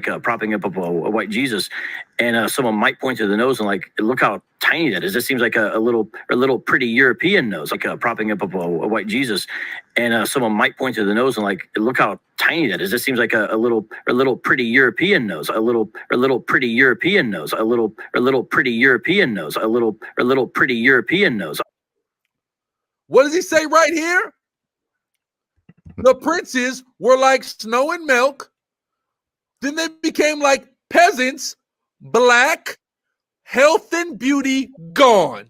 propping up a white Jesus, and someone might point to the nose and like, look how tiny that is. This seems like a little pretty European nose, like propping up a white Jesus, and someone might point to the nose and like, look how tiny that is. This seems like a little pretty European nose, a little pretty European nose, a little pretty European nose, a little pretty European nose. What does he say right here? The princes were like snow and milk. Then they became like peasants, black, health and beauty gone.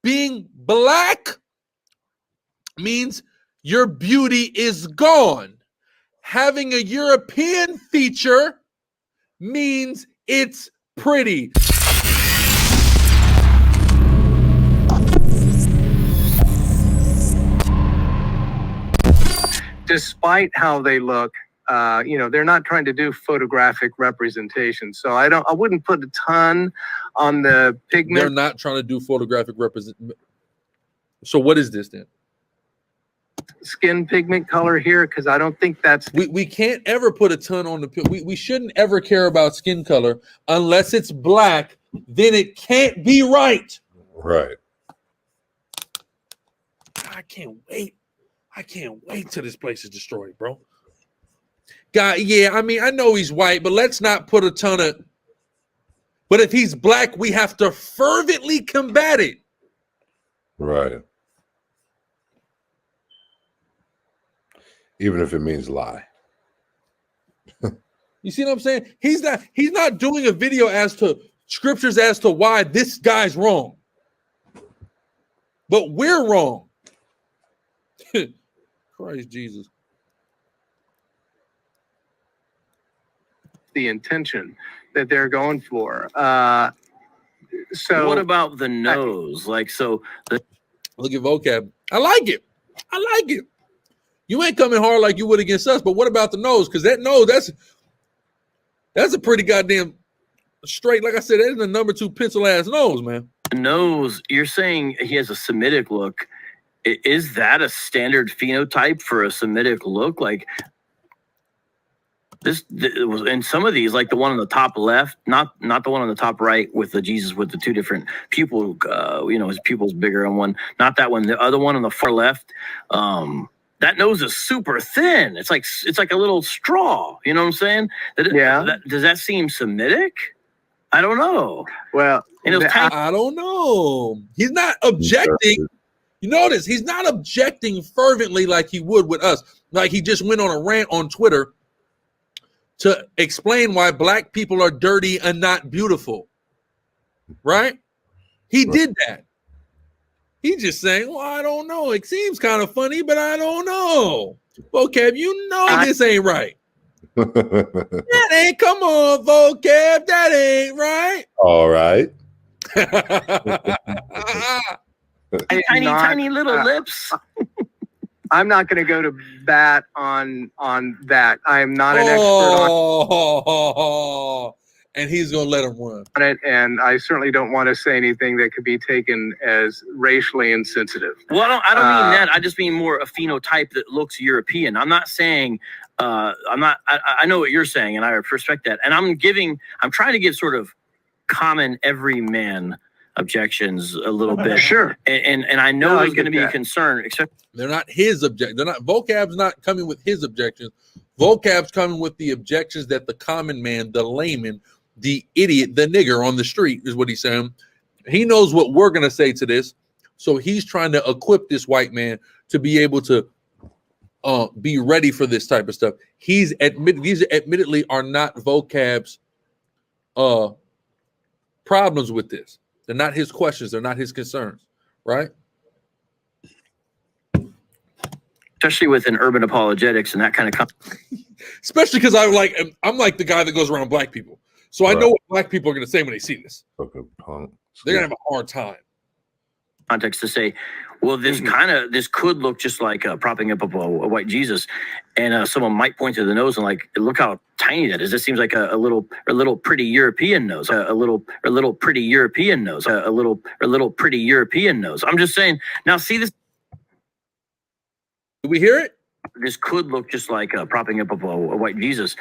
Being black means your beauty is gone. Having a European feature means it's pretty. Despite how they look, they're not trying to do photographic representation. So I wouldn't put a ton on the pigment. They're not trying to do photographic representation. So what is this then? Skin pigment color here, because I don't think that's... We can't ever put a ton on the... We shouldn't ever care about skin color unless it's black. Then it can't be right. Right. I can't wait. I can't wait till this place is destroyed, bro. God, yeah, I mean, I know he's white, but let's not put a ton of... But if he's black, we have to fervently combat it. Right. Even if it means lie. You see what I'm saying? He's not doing a video as to scriptures as to why this guy's wrong. But we're wrong. Christ Jesus. The intention that they're going for. So what about the nose? Like, so look at vocab. I like it. I like it. You ain't coming hard like you would against us, but what about the nose? Because that nose, that's a pretty goddamn straight. Like I said, that is the number 2 pencil ass nose, man. the nose, you're saying he has a Semitic look. Is that a standard phenotype for a Semitic look? Like this, in some of these, like the one on the top left, not the one on the top right with the Jesus with the 2 different pupil, his pupil's bigger on one, not that one. The other one on the far left, that nose is super thin. It's like a little straw. You know what I'm saying? Yeah. Does that seem Semitic? I don't know. Well, I don't know. He's not objecting. You notice he's not objecting fervently like he would with us. Like he just went on a rant on Twitter to explain why black people are dirty and not beautiful. Right? He did that. He's just saying, well, I don't know. It seems kind of funny, but I don't know. Vocab, you know this ain't right. That ain't, come on, Vocab, that ain't right. All right. Tiny little lips. I'm not going to go to bat on that. I'm not an expert on and he's going to let him run it, and I certainly don't want to say anything that could be taken as racially insensitive. Well, I don't mean that. I just mean more a phenotype that looks European. I'm not saying I know what you're saying, and I respect that. And I'm trying to give sort of common everyman objections a little bit. Sure. And I know there's going to be a concern, except they're not his object. They're not, Vocab's not coming with his objections. Vocab's coming with the objections that the common man, the layman, the idiot, the nigger on the street is what he's saying. He knows what we're going to say to this. So he's trying to equip this white man to be able to be ready for this type of stuff. These admittedly are not Vocab's problems with this. They're not his questions. They're not his concerns, right? especially with an urban apologetics and that kind of especially because I'm like the guy that goes around black people. So I know what black people are going to say when they see this. They're going to have a hard time. Context to say, well, this could look just like propping up a white Jesus, and someone might point to the nose and like, look how tiny that is. This seems like a little pretty European nose, a little pretty European nose, a little pretty European nose. I'm just saying. Now, see this. Do we hear it? this could look just like propping up of a white Jesus,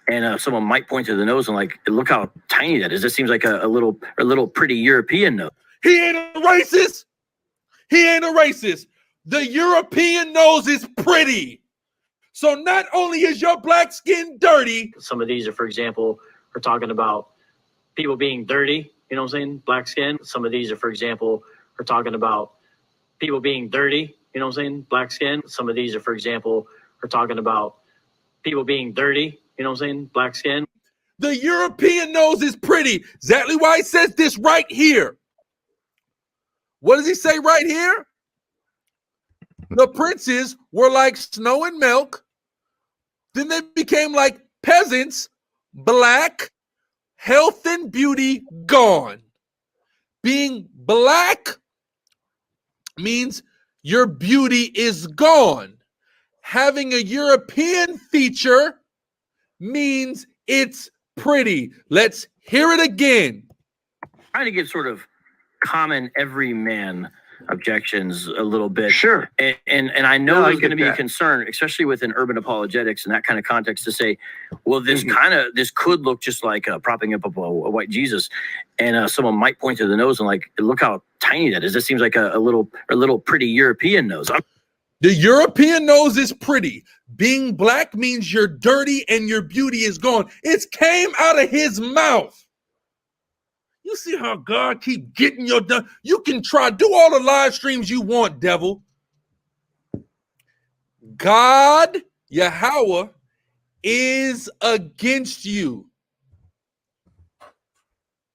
and someone might point to the nose and like, look how tiny that is. This seems like a little pretty European nose. He ain't a racist. He ain't a racist. The European nose is pretty. So not only is your black skin dirty. Some of these are, for example, we're talking about people being dirty. You know what I'm saying? Black skin. Some of these are, for example, we're talking about people being dirty. You know what I'm saying? Black skin. Some of these are, for example, we're talking about people being dirty. You know what I'm saying? Black skin. The European nose is pretty. Exactly why he says this right here. What does he say right here? The princes were like snow and milk. Then they became like peasants, black, health and beauty gone. Being black means your beauty is gone. Having a European feature means it's pretty. Let's hear it again. Trying to give sort of common everyman objections a little bit. Sure. And I know No, I there's going to get be a that. concern, especially within urban apologetics and that kind of context, to say, well, this this could look just like propping up of a white Jesus, and someone might point to the nose and like, look how tiny that is. This seems like a little pretty European nose. The European nose is pretty. Being black means you're dirty and your beauty is gone. It came out of his mouth. You see how God keep getting your done. You can try, do all the live streams you want, devil. God, Yahweh, is against you.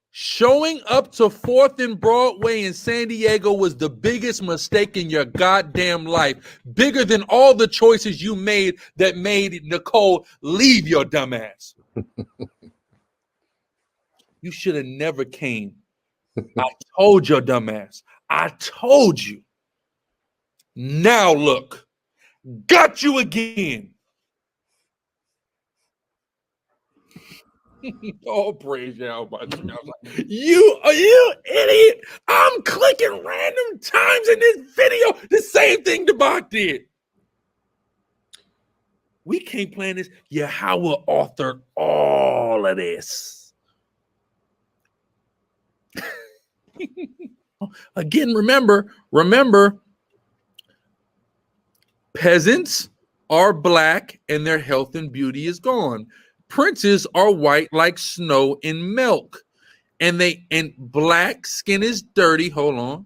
Showing up to 4th and Broadway in San Diego was the biggest mistake in your goddamn life. Bigger than all the choices you made that made Nicole leave your dumb ass. You should have never came. I told your dumb ass. I told you. Now look. Got you again. Oh, praise Yahweh. You idiot. I'm clicking random times in this video. The same thing the bot did. We can't plan this. Yahweh authored all of this. Again, remember, peasants are black and their health and beauty is gone. Princes are white like snow and milk. And black skin is dirty. Hold on.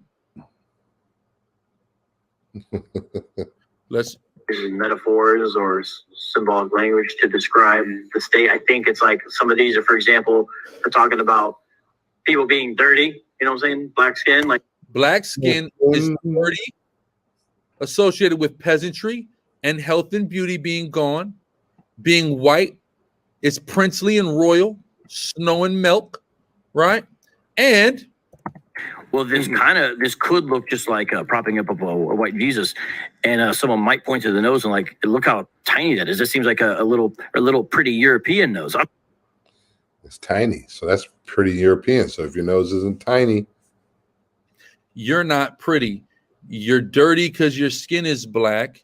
Let's Metaphors or symbolic language to describe the state. I think it's like some of these are, for example, we're talking about people being dirty. You know what I'm saying? Black skin, like black skin is dirty, associated with peasantry and health and beauty being gone. Being white is princely and royal, snow and milk, right? And well, this could look just like propping up of a white Jesus, and someone might point to the nose and like, look how tiny that is. This seems like a little pretty European nose. It's tiny. So that's pretty European. So if your nose isn't tiny, you're not pretty. You're dirty because your skin is black.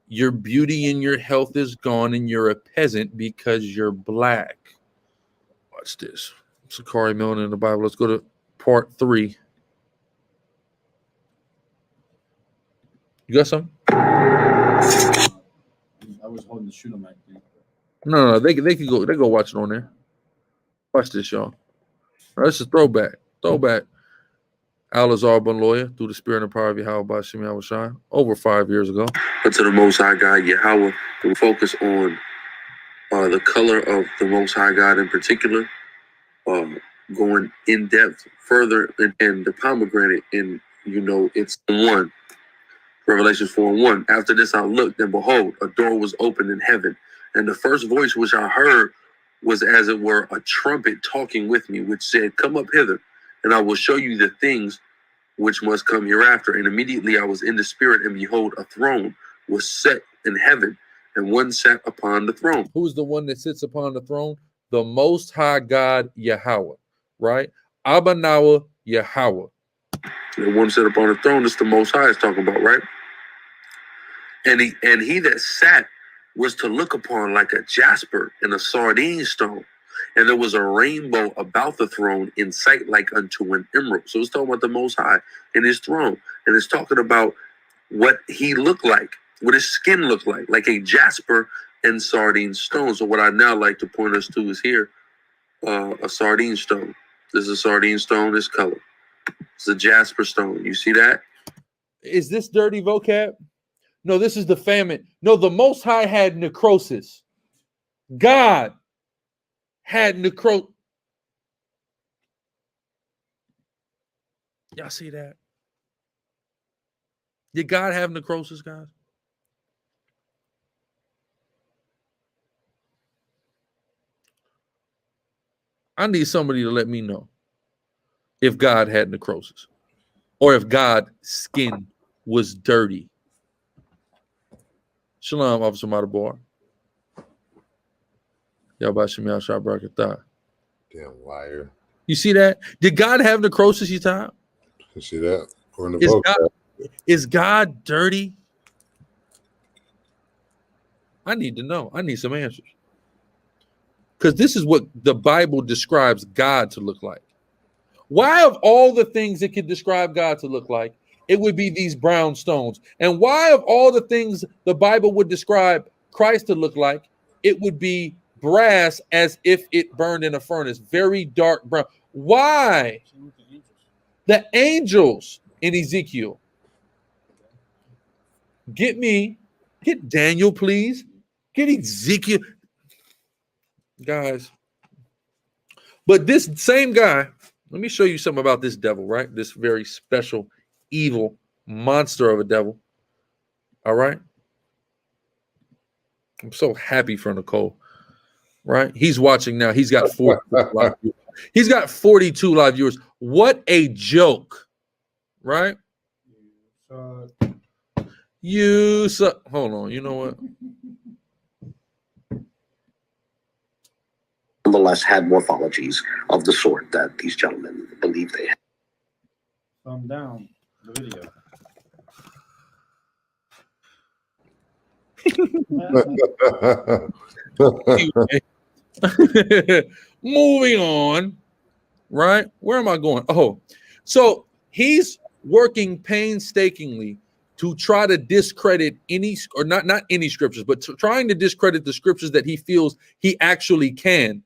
Your beauty and your health is gone, and you're a peasant because you're black. Watch this. Sicarii Malone in the Bible. Let's go to part 3. You got something? I was holding the shoot on my thing. No, they can go watch it on there. Watch this, y'all. This is throwback. Al-Azhar Ben lawyer through the spirit and power of Yahweh by Shem Yahushua over 5 years ago. But to the Most High God, Yahweh, we focus on the color of the Most High God in particular, going in depth further, and the pomegranate, and it's 1. Revelation 4:1. After this I looked, and behold, a door was opened in heaven, and the first voice which I heard was as it were a trumpet talking with me, which said, "Come up hither, and I will show you the things which must come hereafter." And immediately I was in the spirit, and behold, a throne was set in heaven, and one sat upon the throne. Who's the one that sits upon the throne? The Most High God, Yahweh, right? Abanawa, Yahweh. The one sat upon the throne is the Most High is talking about, right? And he that sat was to look upon like a jasper and a sardine stone. And there was a rainbow about the throne in sight like unto an emerald. So it's talking about the Most High and his throne. And it's talking about what he looked like, what his skin looked like a jasper and sardine stone. So what I now like to point us to is here, a sardine stone. This is a sardine stone, this color. It's a jasper stone. You see that? Is this dirty vocab? No, this is the famine. No, the Most High had necrosis. God had necrosis. Y'all see that? Did God have necrosis, guys? I need somebody to let me know if God had necrosis or if God's skin was dirty. Shalom, Officer Matabar. Yabashim Shah Brakatah. Damn liar. You see that? Did God have necrosis, you time? You see that? According to Is God dirty? I need to know. I need some answers. Because this is what the Bible describes God to look like. Why, of all the things it could describe God to look like, it would be these brown stones? And why, of all the things the Bible would describe Christ to look like, it would be brass as if it burned in a furnace, very dark brown? Why? The angels in Ezekiel. Get Daniel, please. Get Ezekiel. Guys. But this same guy, let me show you something about this devil, right? This very special, evil monster of a devil. All right. I'm so happy for Nicole, right? He's watching now. He's got 42 live viewers. He's got 42 live viewers. What a joke, right? Hold on. You know what? Nonetheless had morphologies of the sort that these gentlemen believe they had. Thumb down the video. Moving on, right? Where am I going? Oh, so he's working painstakingly to try to discredit any, or not any scriptures, but trying to discredit the scriptures that he feels he actually can,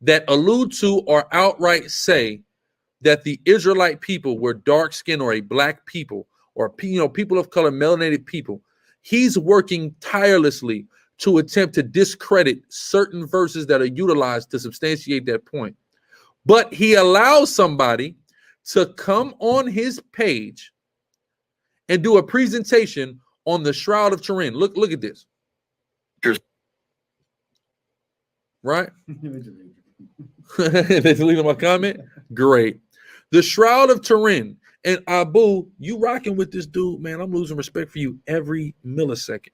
that allude to or outright say that the Israelite people were dark skinned or a black people or people of color, melanated people. He's working tirelessly to attempt to discredit certain verses that are utilized to substantiate that point. But he allows somebody to come on his page and do a presentation on the Shroud of Turin. Look at this. Right? They deleted my comment. Great. The Shroud of Turin. And Abu, you rocking with this dude, man. I'm losing respect for you every millisecond.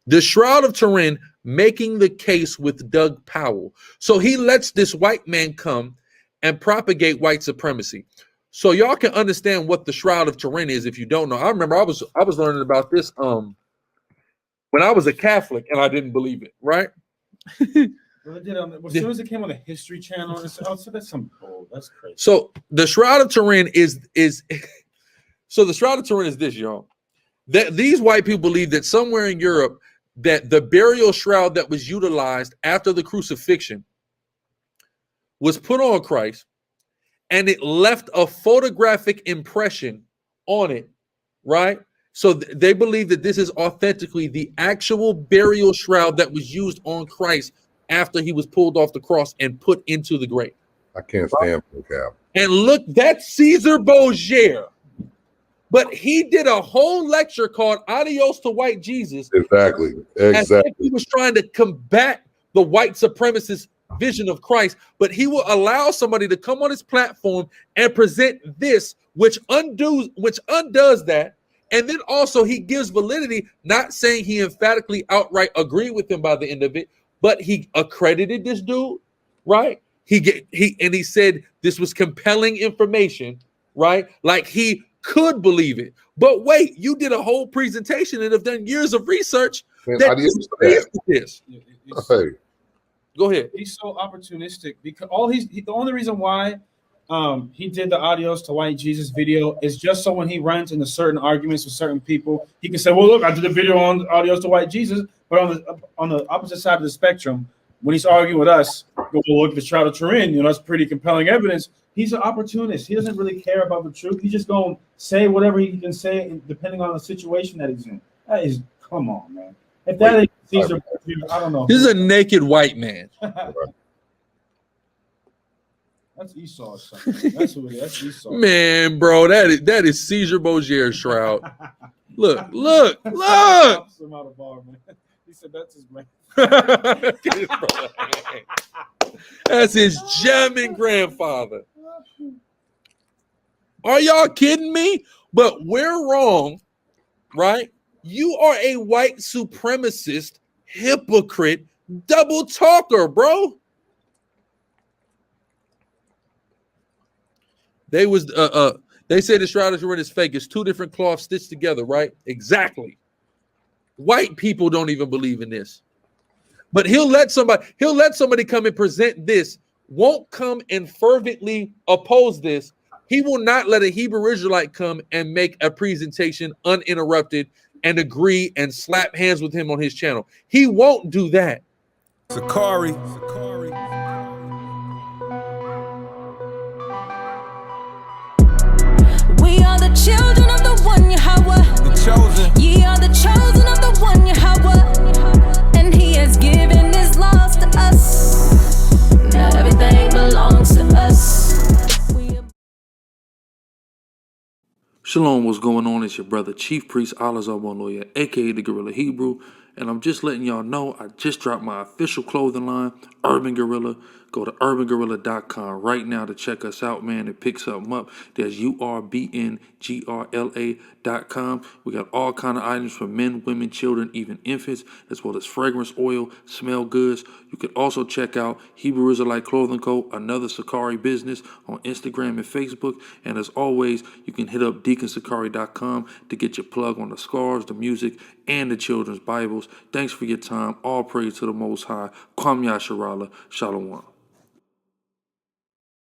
The Shroud of Turin making the case with Doug Powell. So he lets this white man come and propagate white supremacy. So y'all can understand what the Shroud of Turin is if you don't know. I remember I was learning about this when I was a Catholic and I didn't believe it, right? Well, as soon as it came on the History Channel, so that's some bull. That's crazy. So the Shroud of Turin is so the Shroud of Turin is this, y'all. That these white people believe that somewhere in Europe that the burial shroud that was utilized after the crucifixion was put on Christ, and it left a photographic impression on it, right? So they believe that this is authentically the actual burial shroud that was used on Christ after he was pulled off the cross and put into the grave. I can't stand vocab. And look, that's Caesar Borgia. But he did a whole lecture called Adios to White Jesus. Exactly. As if he was trying to combat the white supremacist vision of Christ, but he will allow somebody to come on his platform and present this, which undoes that. And then also he gives validity, not saying he emphatically outright agreed with him by the end of it, but he accredited this dude, right? He said this was compelling information, right? Like he could believe it. But wait, you did a whole presentation and have done years of research Man, that adios to disagrees that. with this. Hey, Go ahead. He's so opportunistic because the only reason why he did the audios to White Jesus video is just so when he runs into certain arguments with certain people, he can say, "Well, look, I did a video on audios to White Jesus," but on the opposite side of the spectrum, when he's arguing with us, go, "Well, look, the Shroud of Turin, you know, that's pretty compelling evidence." He's an opportunist. He doesn't really care about the truth. He's just going to say whatever he can say, depending on the situation that he's in. That is, come on, man. If that ain't Caesar, I don't know. This is a naked white man. That's Esau or something. That's who it is. That's Esau. Man, bro, that is Caesar Borgia Shroud. Look. Him out of bar, man. He said that's his man. That's his German grandfather. Are y'all kidding me? But we're wrong, right? You are a white supremacist, hypocrite, double talker, bro. They say the Shroud of Turin is fake. It's two different cloths stitched together, right? Exactly. White people don't even believe in this. But he'll let somebody come and present this, won't come and fervently oppose this. He will not let a Hebrew Israelite come and make a presentation uninterrupted and agree and slap hands with him on his channel. He won't do that. SICARRI. We are the children of the one Yahweh. The chosen. Ye are the chosen of the one Yahweh. And he has given his laws to us. Now everything belongs to us. Shalom, what's going on? It's your brother, Chief Priest Alazar Lawyer, aka the Gorilla Hebrew, and I'm just letting y'all know I just dropped my official clothing line, Urban Gorilla. Go to urbangorilla.com right now to check us out, man, and pick something up. There's URBNGRLA.com. We got all kind of items for men, women, children, even infants, as well as fragrance oil, smell goods. You can also check out Hebrew Israelite Clothing Co., another SICARRI business, on Instagram and Facebook. And as always, you can hit up deaconsicari.com to get your plug on the scarves, the music, and the children's Bibles. Thanks for your time. All praise to the Most High. Kwam Yasharala. Shalom.